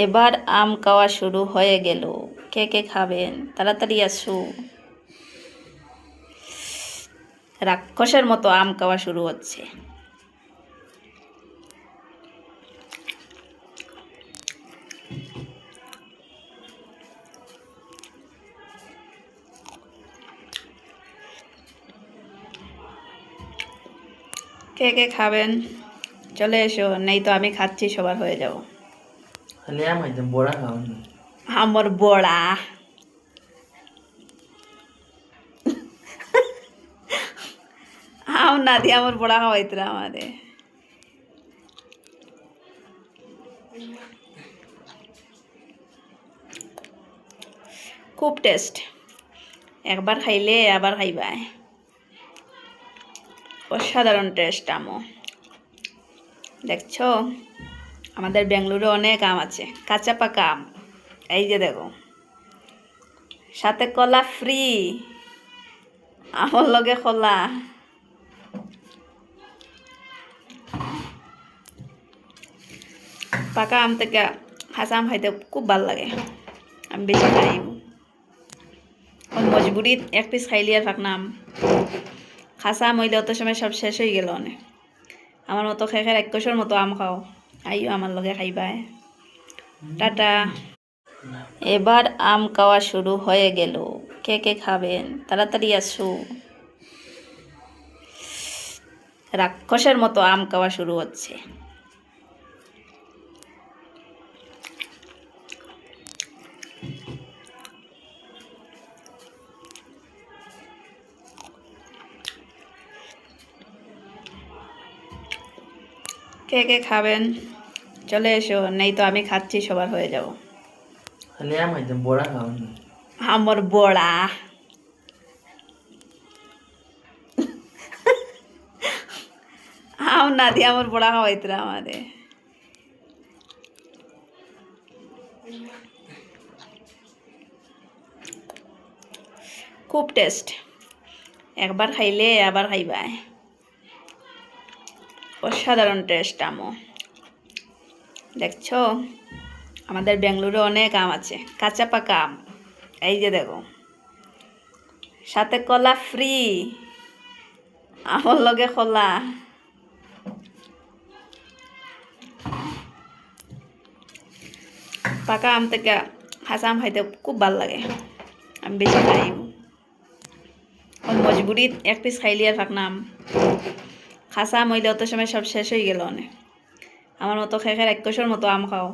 এবার আম খাওয়া শুরু হয়ে গেল। কে কে খাবেন তাড়াতাড়ি আসো। রাক্ষসের মতো আম খাওয়া শুরু হচ্ছে। কে কে খাবেন চলে এসো, নেই তো আমি খাচ্ছি, সবার হয়ে যাও। খালি আম খাইতাম, বড়া খাওয়ান না। আমার বড়া আম না দিয়ে আমার বড়া খাওয়াইতে আমাদের। খুব টেস্ট, একবার খাইলে আবার খাইবাই। অসাধারণ টেস্ট আমও। দেখছো আমাদের বেঙ্গালুরু অনেক আম আছে, কাঁচা পাকা আম। এই যে দেখো, সাথে কলা ফ্রি, আমার লগে কলা। পাকা আম থেকে কাঁচা আম খাইতে খুব ভালো লাগে, আমি বেশি খাই। মজবুরিত এক পিস খাইলি আর ফাঁক নাম। খাসা আম হইলে অত সময় সব শেষ হয়ে গেল অনেক। আমার মতো খেয়ে খেয়ে রাক্ষসের মতো আম খাও, আইও আমার লগে খাইবাই। টাটা। এবার আম খাওয়া শুরু হয়ে গেল। কে কে খাবেন তাড়াতাড়ি আসো। রাক্ষসের মতো আম খাওয়া শুরু হচ্ছে। কে কে খাবেন চলে এসো, নেই তো আমি খাচ্ছি, সবার হয়ে যাও। খালি আম খাইতাম, বড়া খাওয়ান না। আমার বড়া আম না দিয়ে আমার বড়া খাওয়াইতে আমাদের। খুব টেস্ট, একবার খাইলে আবার খাইবাই। অসাধারণ টেস্ট আমও। দেখছো আমাদের বেঙ্গালুরু অনেক আম আছে, কাঁচা পাকা আম। এই যে দেখো, সাথে কলা ফ্রি, আমার লগে কলা। পাকা আম থেকে কাঁচা আম খাইতে খুব ভালো লাগে, আমি বেশি খাই। মজবুরিত এক পিস খাইলি আর ফাঁক নাম। খাসা আম হইলে অত সময় সব শেষ হয়ে গেল অনেক। আমার মতো খেয়ে খেয়ে রাক্ষসের মতো আম খাও।